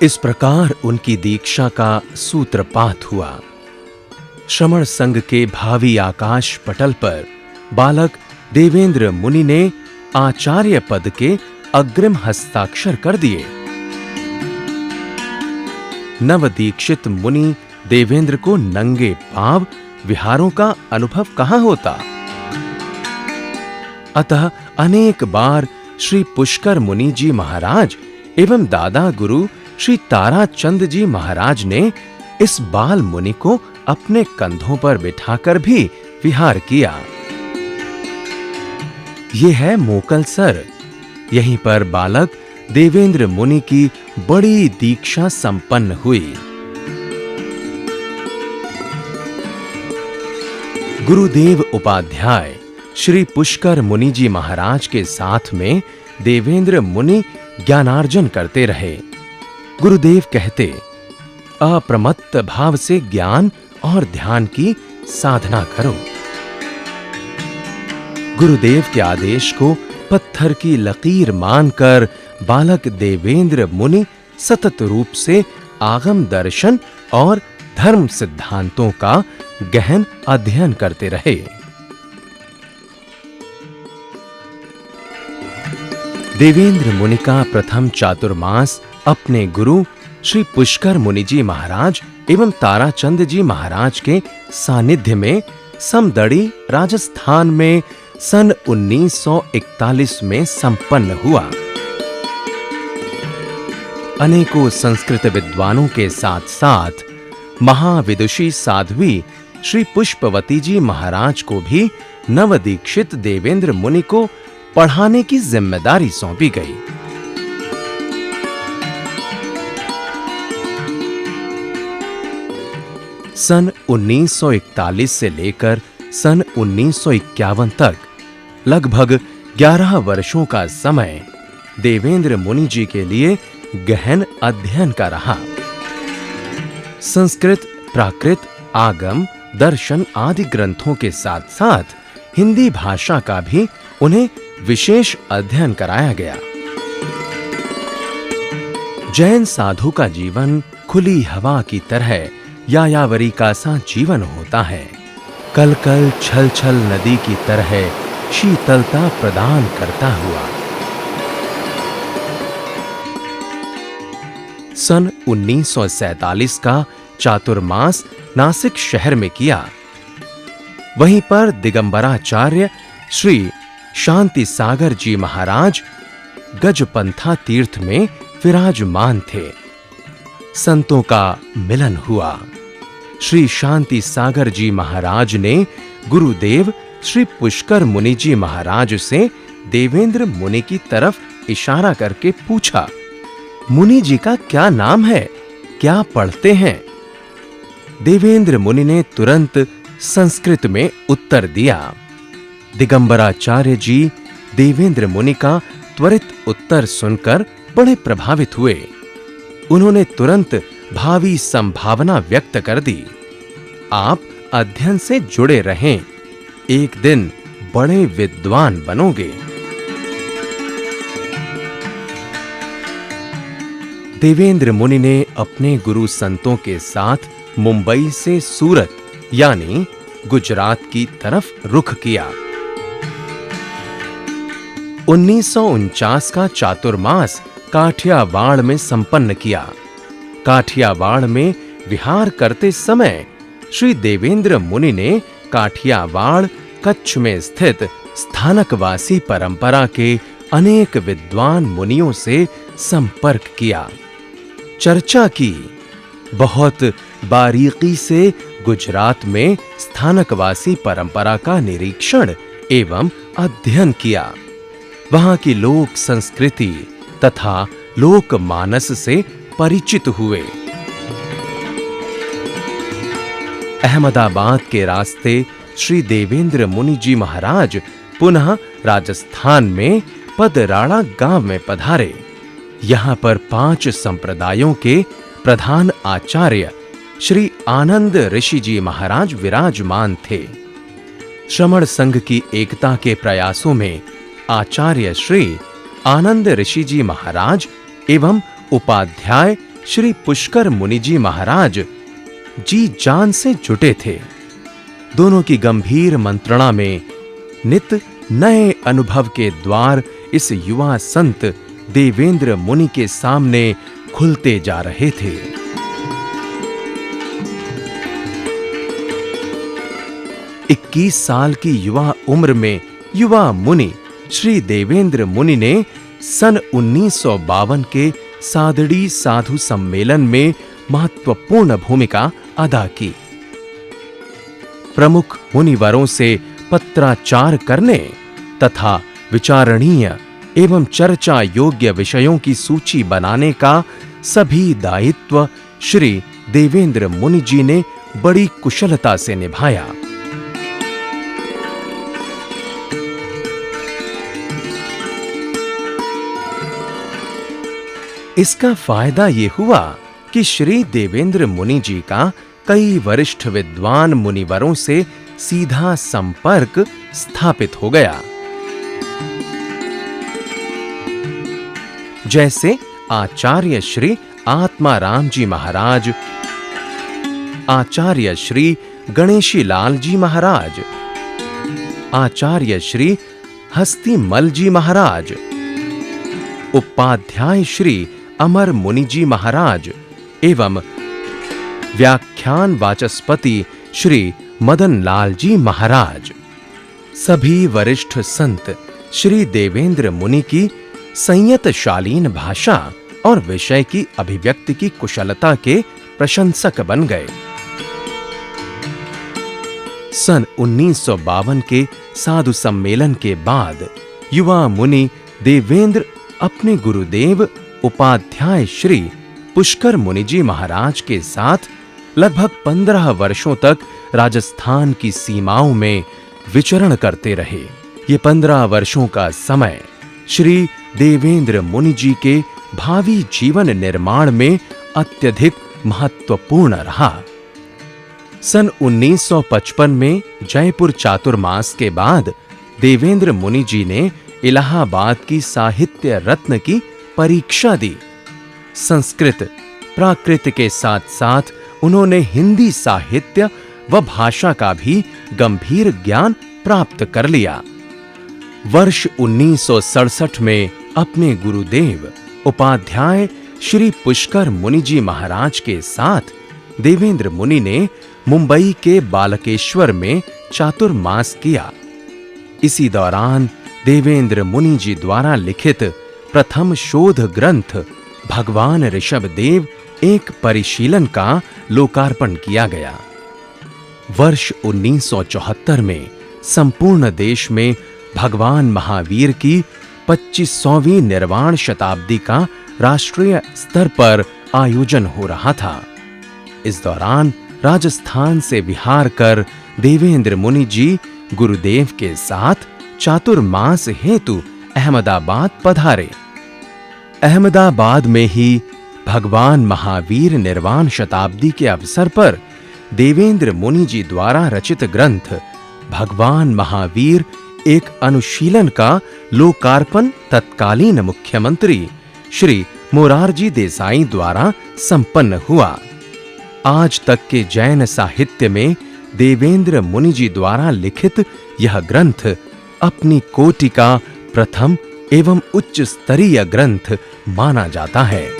इस प्रकार उनकी दीक्षा का सूत्रपात हुआ। श्रमण संघ के भावी आकाश पटल पर बालक देवेंद्र मुनि ने आचार्य पद के अग्रिम हस्ताक्षर कर दिए। नवदीक्षित मुनि देवेंद्र को नंगे पांव विहारों का अनुभव कहां होता। अतः अनेक बार श्री पुष्कर मुनि जी महाराज एवं दादा गुरु श्री ताराचंद जी महाराज ने इस बाल मुनि को अपने कंधों पर बिठाकर भी विहार किया। यह है मोकलसर। यहीं पर बालक देवेंद्र मुनि की बड़ी दीक्षा संपन्न हुई। गुरुदेव उपाध्याय श्री पुष्कर मुनि जी महाराज के साथ में देवेंद्र मुनि ज्ञानार्जन करते रहे। गुरुदेव कहते, अप्रमत्त भाव से ज्ञान और ध्यान की साधना करो। गुरुदेव के आदेश को पत्थर की लकीर मानकर बालक देवेंद्र मुनि सतत रूप से आगम दर्शन और धर्म सिद्धांतों का गहन अध्ययन करते रहे। देवेंद्र मुनि का प्रथम चातुर्मास अपने गुरु श्री पुष्कर मुनि जी महाराज एवं ताराचंद जी महाराज के सानिध्य में समदड़ी राजस्थान में सन 1941 में संपन्न हुआ। अनेकों संस्कृत विद्वानों के साथ-साथ महाविदुषी साध्वी श्री पुष्पवती जी महाराज को भी नवदीक्षित देवेंद्र मुनि को पढ़ाने की जिम्मेदारी सौंपी गई। सन 1941 से लेकर सन 1951 तक लगभग 11 वर्षों का समय देवेंद्र मुनि जी के लिए गहन अध्ययन का रहा। संस्कृत, प्राकृत, आगम, दर्शन आदि ग्रंथों के साथ-साथ हिंदी भाषा का भी उन्हें विशेष अध्ययन कराया गया। जैन साधु का जीवन खुली हवा की तरह यायावरी का सा जीवन होता है। कल-कल छल-छल नदी की तरह शीतलता प्रदान करता हुआ। सन 1947 का चातुर्मास नासिक शहर में किया। वहीं पर दिगंबराचार्य श्री शांति सागर जी महाराज गजपंथा तीर्थ में विराजमान थे। संतों का मिलन हुआ। श्री शांति सागर जी महाराज ने गुरुदेव श्री पुष्कर मुनि जी महाराज से देवेंद्र मुनि की तरफ इशारा करके पूछा, मुनि जी का क्या नाम है, क्या पढ़ते हैं? देवेंद्र मुनि ने तुरंत संस्कृत में उत्तर दिया। दिगंबराचार्य जी देवेंद्र मुनि का त्वरित उत्तर सुनकर बड़े प्रभावित हुए। उन्होंने तुरंत भावी संभावना व्यक्त कर दी। आप अध्ययन से जुड़े रहें, एक दिन बड़े विद्वान बनोगे। देवेंद्र मुनि ने अपने गुरु संतों के साथ मुंबई से सूरत यानी गुजरात की तरफ रुख किया। 1949 का चातुर्मास काठियावाड़ में संपन्न किया। काठियावाड़ में विहार करते समय श्री देवेंद्र मुनि ने काठियावाड़ कच्छ में स्थित स्थानकवासी परंपरा के अनेक विद्वान मुनियों से संपर्क किया, चर्चा की। बहुत बारीकी से गुजरात में स्थानकवासी परंपरा का निरीक्षण एवं अध्ययन किया। वहां की लोक संस्कृति तथा लोक मानस से परिचित हुए। अहमदाबाद के रास्ते श्री देवेंद्र मुनि जी महाराज पुनः राजस्थान में पदराड़ा गांव में पधारे। यहाँ पर 5 संप्रदायों के प्रधान आचार्य श्री आनंद ऋषि जी महाराज विराजमान थे। श्रमण संघ की एकता के प्रयासों में आचार्य श्री आनंद ऋषि जी महाराज एवं उपाध्याय श्री पुष्कर मुनि जी महाराज जी जान से जुटे थे। दोनों की गंभीर मंत्रणा में नित नए अनुभव के द्वार इस युवा संत देवेंद्र मुनि के सामने खुलते जा रहे थे। इक्कीस साल की युवा उम्र में युवा मुनि श्री देवेंद्र मुनि ने सन 1952 के सादड़ी साधु सम्मेलन में महत्वपूर्ण भूमिका अदा की। प्रमुख मुनिवरों से पत्राचार करने तथा विचारणीय एवं चर्चा योग्य विषयों की सूची बनाने का सभी दायित्व श्री देवेंद्र मुनि जी ने बड़ी कुशलता से निभाया। इसका फायदा ये हुआ कि श्री देवेंद्र मुनि जी का कई वरिष्ठ विद्वान मुनिवरों से सीधा संपर्क स्थापित हो गया। जैसे आचार्य श्री आत्माराम जी महाराज, आचार्य श्री गणेशी लाल जी महाराज, आचार्य श्री हस्तिमल जी महाराज, उपाध्याय श्री अमर मुनि जी महाराज एवं व्याख्यान वाचस्पति श्री मदन लाल जी महाराज। सभी वरिष्ठ संत श्री देवेंद्र मुनि की संयत शालीन भाषा और विषय की अभिव्यक्ति की कुशलता के प्रशंसक बन गए। सन 1952 के साधु सम्मेलन के बाद युवा मुनि देवेंद्र अपने गुरुदेव उपाध्याय श्री पुष्कर मुनि जी महाराज के साथ लगभग 15 वर्षों तक राजस्थान की सीमाओं में विचरण करते रहे। ये 15 वर्षों का समय श्री देवेंद्र मुनि जी के भावी जीवन निर्माण में अत्यधिक महत्वपूर्ण रहा। सन 1955 में जयपुर चातुर्मास के बाद देवेंद्र मुनि जी ने इलाहाबाद की साहित्य रत्न की परीक्षा दी। संस्कृत, प्राकृत के साथ-साथ उन्होंने हिंदी साहित्य व भाषा का भी गंभीर ज्ञान प्राप्त कर लिया। वर्ष 1967 में अपने गुरुदेव उपाध्याय श्री पुष्कर मुनि जी महाराज के साथ देवेंद्र मुनि ने मुंबई के बालकेश्वर में चातुर्मास किया। इसी दौरान देवेंद्र मुनि जी द्वारा लिखित प्रथम शोध ग्रंथ भगवान ऋषभदेव एक परिशीलन का लोकार्पण किया गया। वर्ष 1974 में संपूर्ण देश में भगवान महावीर की 25वीं निर्वाण शताब्दी का राष्ट्रीय स्तर पर आयोजन हो रहा था। इस दौरान राजस्थान से विहार कर देवेंद्र मुनि जी गुरुदेव के साथ चातुर्मास हेतु अहमदाबाद पधारे। अहमदाबाद में ही भगवान महावीर निर्वाण शताब्दी के अवसर पर देवेंद्र मुनि जी द्वारा रचित ग्रंथ भगवान महावीर एक अनुशीलन का लोकार्पण तत्कालीन मुख्यमंत्री श्री मोरारजी देसाई द्वारा संपन्न हुआ। आज तक के जैन साहित्य में देवेंद्र मुनि जी द्वारा लिखित यह ग्रंथ अपनी कोटि का प्रथम एवं उच्च स्तरीय ग्रंथ माना जाता है।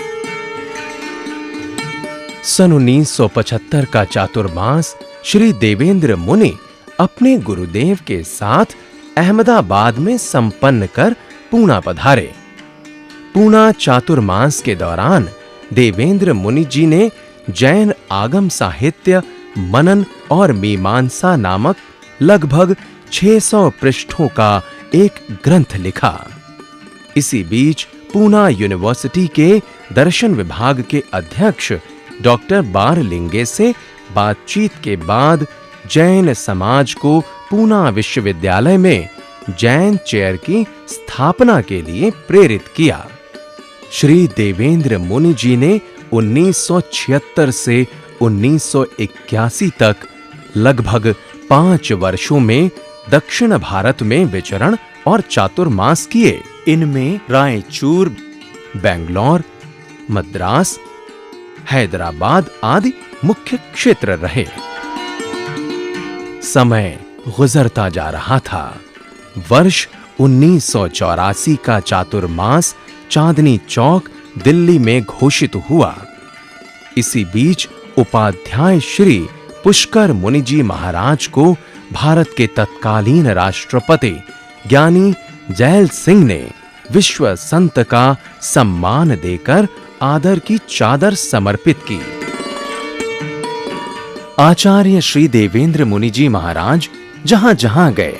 सन 1975 का चातुर्मास श्री देवेंद्र मुनि अपने गुरुदेव के साथ अहमदाबाद में संपन्न कर पूना पधारे। पूना चातुर्मास के दौरान देवेंद्र मुनि जी ने जैन आगम साहित्य मनन और मीमांसा नामक लगभग 600 पृष्ठों का एक ग्रंथ लिखा। इसी बीच पूना यूनिवर्सिटी के दर्शन विभाग के अध्यक्ष डॉक्टर बारलिंगे से बातचीत के बाद जैन समाज को पूना विश्वविद्यालय में जैन चेयर की स्थापना के लिए प्रेरित किया। श्री देवेंद्र मुनि जी ने 1976 से 1981 तक लगभग 5 वर्षों में दक्षिण भारत में विचरण और चातुर्मास किए। इनमें रायचूर, बेंगलोर, मद्रास, हैदराबाद आदि मुख्य क्षेत्र रहे। समय गुजरता जा रहा था। वर्ष 1984 का चातुर्मास चांदनी चौक दिल्ली में घोषित हुआ। इसी बीच उपाध्याय श्री पुष्कर मुनि जी महाराज को भारत के तत्कालीन राष्ट्रपति ज्ञानी जैल सिंह ने विश्व संत का सम्मान देकर आदर की चादर समर्पित की। आचार्य श्री देवेंद्र मुनि जी महाराज जहां-जहां गए,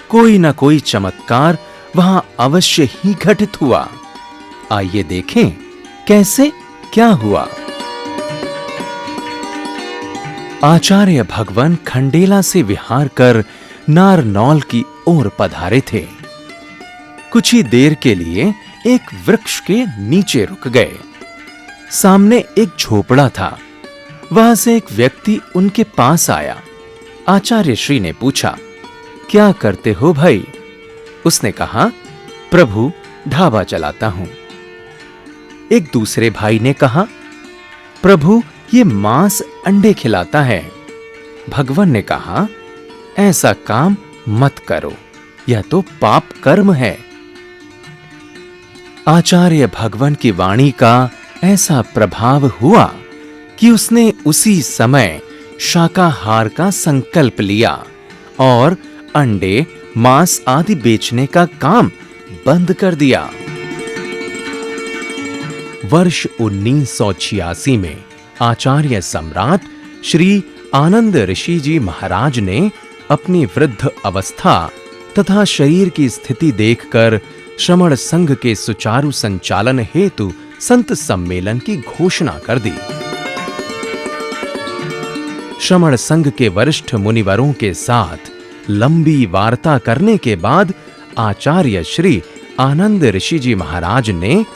कोई न कोई चमत्कार वहां अवश्य ही घटित हुआ। आइए देखें कैसे क्या हुआ। आचार्य भगवान खंडेला से विहार कर नारनौल की ओर पधारे थे। कुछ ही देर के लिए एक वृक्ष के नीचे रुक गए। सामने एक झोपड़ा था। वहां से एक व्यक्ति उनके पास आया। आचार्य श्री ने पूछा, क्या करते हो भाई? उसने कहा, प्रभु ढाबा चलाता हूं। एक दूसरे भाई ने कहा, प्रभु ये मांस अंडे खिलाता है। भगवान ने कहा, ऐसा काम मत करो, यह तो पाप कर्म है। आचार्य भगवान की वाणी का ऐसा प्रभाव हुआ कि उसने उसी समय शाकाहार का संकल्प लिया और अंडे, मांस आदि बेचने का काम बंद कर दिया। वर्ष 1986 में आचार्य सम्राट श्री आनंद ऋषि जी महाराज ने अपनी वृद्ध अवस्था तथा शरीर की स्थिति देखकर श्रमण संघ के सुचारू संचालन हेतु संत सम्मेलन की घोषणा कर दी। श्रमण संघ के वरिष्ठ मुनिवरों के साथ लंबी वार्ता करने के बाद आचार्य श्री आनंद ऋषि जी महाराज ने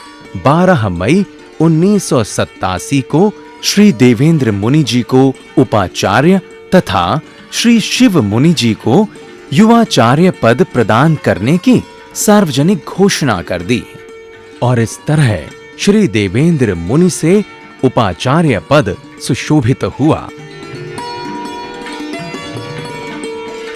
12 मई 1987 को श्री देवेंद्र मुनि जी को उपाचार्य तथा श्री शिव मुनि जी को युवाचार्य पद प्रदान करने की सार्वजनिक घोषणा कर दी और इस तरह श्री देवेंद्र मुनि से उपाचार्य पद सुशोभित हुआ।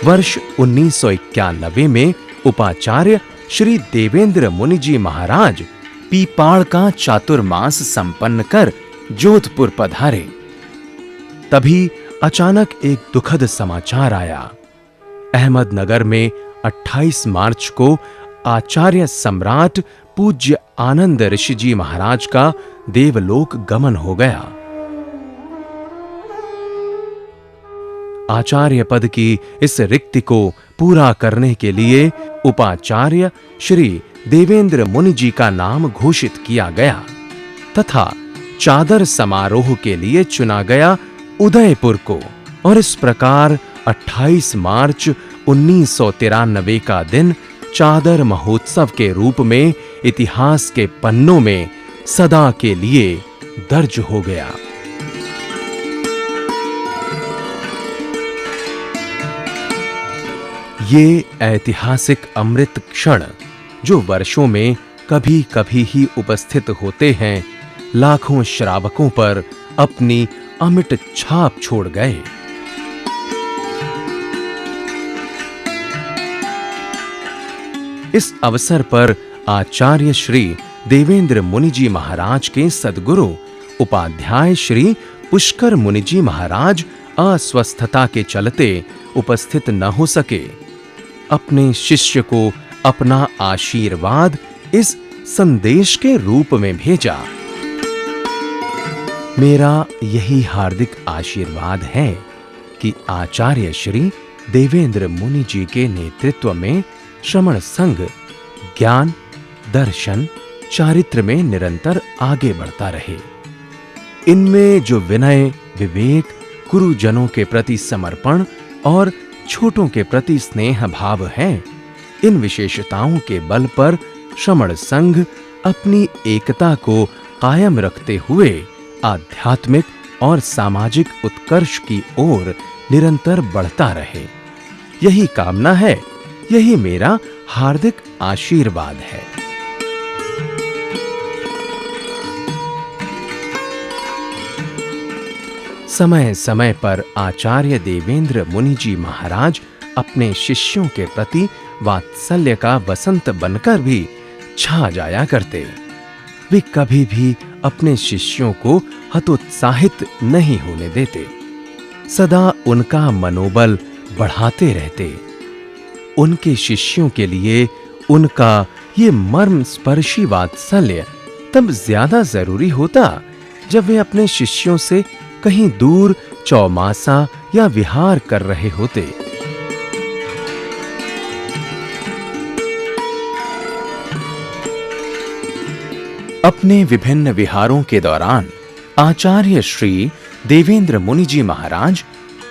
वर्ष 1991 में उपाचार्य श्री देवेंद्र मुनि जी महाराज पीपाड़ का चातुर्मास संपन्न कर जोधपुर पधारे। तभी अचानक एक दुखद समाचार आया। अहमदनगर में 28 मार्च को आचार्य सम्राट पूज्य आनंद ऋषि जी महाराज का देवलोक गमन हो गया। आचार्य पद की इस रिक्ति को पूरा करने के लिए उपाचार्य श्री देवेंद्र मुनि जी का नाम घोषित किया गया तथा चादर समारोह के लिए चुना गया उदयपुर को, और इस प्रकार 28 मार्च 1993 का दिन चादर महोत्सव के रूप में इतिहास के पन्नों में सदा के लिए दर्ज हो गया। ये ऐतिहासिक अमृत क्षण जो वर्षों में कभी-कभी ही उपस्थित होते हैं, लाखों श्रावकों पर अपनी अमिट छाप छोड़ गए। इस अवसर पर आचार्य श्री देवेंद्र मुनि जी महाराज के सद्गुरु उपाध्याय श्री पुष्कर मुनि जी महाराज अस्वस्थता के चलते उपस्थित न हो सके। अपने शिष्य को अपना आशीर्वाद इस संदेश के रूप में भेजा। मेरा यही हार्दिक आशीर्वाद है कि आचार्य श्री देवेंद्र मुनि जी के नेतृत्व में श्रमण संघ ज्ञान, दर्शन, चारित्र में निरंतर आगे बढ़ता रहे। इनमें जो विनय, विवेक, गुरुजनों के प्रति समर्पण और छोटों के प्रति स्नेह भाव है, इन विशेषताओं के बल पर श्रमण संघ अपनी एकता को कायम रखते हुए आध्यात्मिक और सामाजिक उत्कर्ष की ओर निरंतर बढ़ता रहे। यही कामना है, यही मेरा हार्दिक आशीर्वाद है। समय समय पर आचार्य देवेंद्र मुनि जी महाराज अपने शिष्यों के प्रति वात्सल्य का वसंत बनकर भी छा जाया करते। वे कभी भी अपने शिष्यों को हतोत्साहित नहीं होने देते, सदा उनका मनोबल बढ़ाते रहते। उनके शिष्यों के लिए उनका ये मर्म स्पर्शी वात्सल्य तब ज्यादा जरूरी होता जब वे अपने शिष्यों से कहीं दूर चौमासा या विहार कर रहे होते। अपने विभिन्न विहारों के दौरान आचार्य श्री देवेंद्र मुनि जी महाराज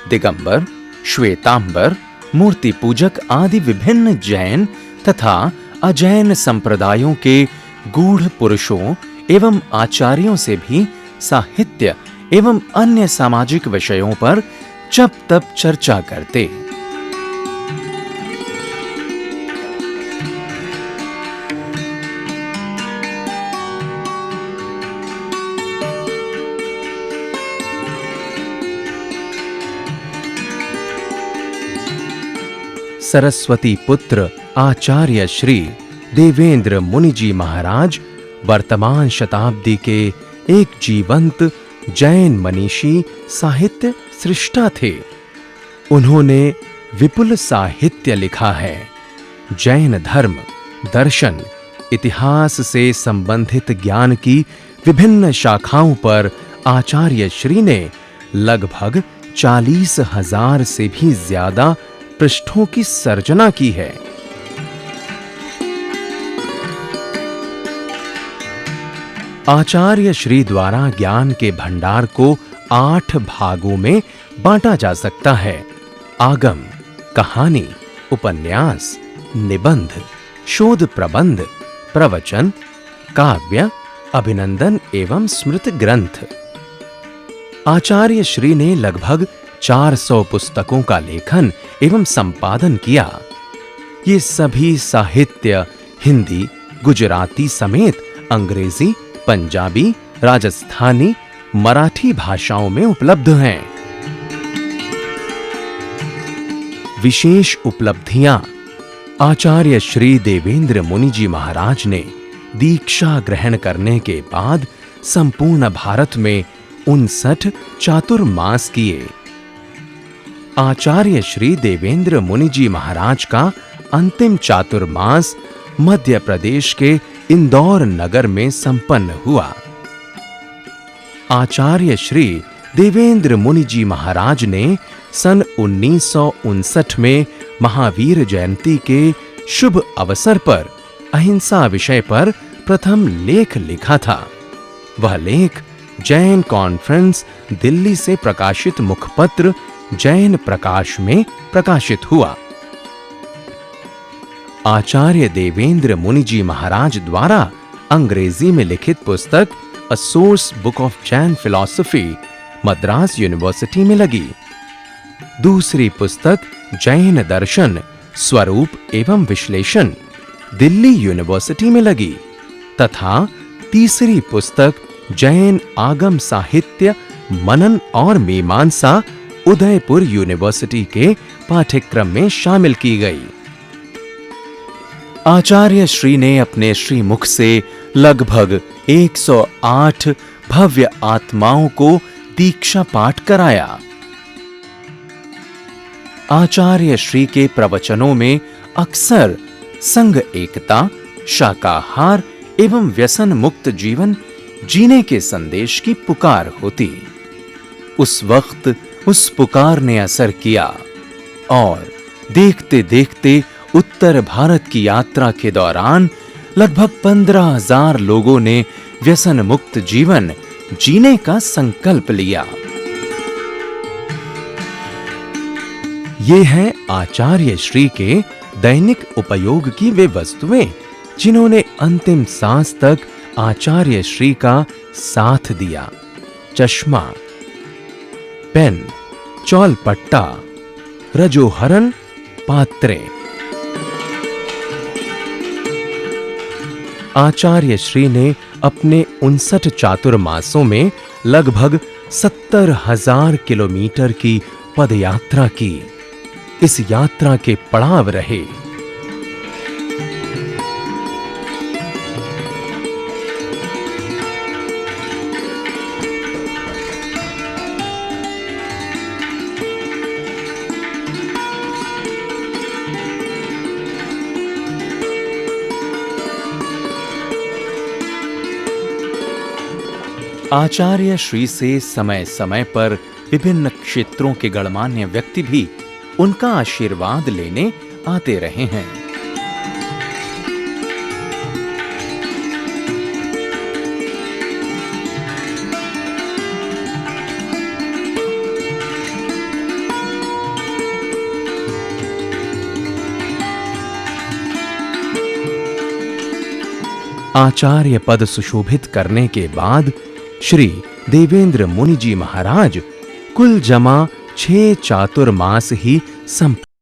दिगंबर, श्वेतांबर, मूर्ति पूजक आदि विभिन्न जैन तथा अजैन संप्रदायों के गूढ़ पुरुषों एवं आचार्यों से भी साहित्य एवं अन्य सामाजिक विषयों पर जब तब चर्चा करते। सरस्वती पुत्र आचार्य श्री देवेंद्र मुनि जी महाराज वर्तमान शताब्दी के एक जीवंत जैन मनीषी साहित्य सृष्टा थे। उन्होंने विपुल साहित्य लिखा है। जैन धर्म, दर्शन, इतिहास से संबंधित ज्ञान की विभिन्न शाखाओं पर आचार्य श्री ने लगभग 40,000 से भी ज्यादा पृष्ठों की सर्जना की है। आचार्य श्री द्वारा ज्ञान के भंडार को 8 भागों में बांटा जा सकता है। आगम, कहानी, उपन्यास, निबंध, शोध प्रबंध, प्रवचन, काव्य, अभिनंदन एवं स्मृत ग्रंथ। आचार्य श्री ने लगभग 400 पुस्तकों का लेखन एवं संपादन किया। ये सभी साहित्य हिंदी, गुजराती समेत अंग्रेजी, पंजाबी, राजस्थानी, मराठी भाषाओं में उपलब्ध हैं। विशेष उपलब्धियां। आचार्य श्री देवेंद्र मुनि जी महाराज ने दीक्षा ग्रहण करने के बाद संपूर्ण भारत में 59 चातुर्मास किए। आचार्य श्री देवेंद्र मुनि जी महाराज का अंतिम चातुर्मास मध्य प्रदेश के इंदौर नगर में संपन्न हुआ। आचार्य श्री देवेंद्र मुनि जी महाराज ने सन 1959 में महावीर जयंती के शुभ अवसर पर अहिंसा विषय पर प्रथम लेख लिखा था। वह लेख जैन कॉन्फ्रेंस दिल्ली से प्रकाशित मुखपत्र जैन प्रकाश में प्रकाशित हुआ। आचार्य देवेंद्र मुनि जी महाराज द्वारा अंग्रेजी में लिखित पुस्तक a source book of Jain philosophy Madras university में लगी। दूसरी पुस्तक जैन दर्शन स्वरूप एवं विश्लेषण दिल्ली यूनिवर्सिटी में लगी तथा तीसरी पुस्तक जैन आगम साहित्य मनन और मीमांसा उदयपुर यूनिवर्सिटी के पाठ्यक्रम में शामिल की गई। आचार्य श्री ने अपने श्रीमुख से लगभग 108 भव्य आत्माओं को दीक्षा पाठ कराया। आचार्य श्री के प्रवचनों में अक्सर संघ एकता, शाकाहार एवं व्यसन मुक्त जीवन जीने के संदेश की पुकार होती। उस वक्त उस पुकार ने असर किया और देखते देखते उत्तर भारत की यात्रा के दौरान लगभग 15,000 लोगों ने व्यसन मुक्त जीवन जीने का संकल्प लिया। ये हैं आचार्य श्री के दैनिक उपयोग की वे वस्तुएं जिन्होंने अंतिम सांस तक आचार्य श्री का साथ दिया। चश्मा, पेन, चौलपट्टा, रजोहरन, पात्रे। आचार्य श्री ने अपने 59 चातुर्मासों में लगभग 70,000 किलोमीटर की पदयात्रा की। इस यात्रा के पड़ाव रहे आचार्य श्री से समय-समय पर विभिन्न क्षेत्रों के गणमान्य व्यक्ति भी उनका आशीर्वाद लेने आते रहे हैं। आचार्य पद सुशोभित करने के बाद श्री देवेंद्र मुनि जी महाराज कुल जमा 6 चातुर्मास ही संपन्न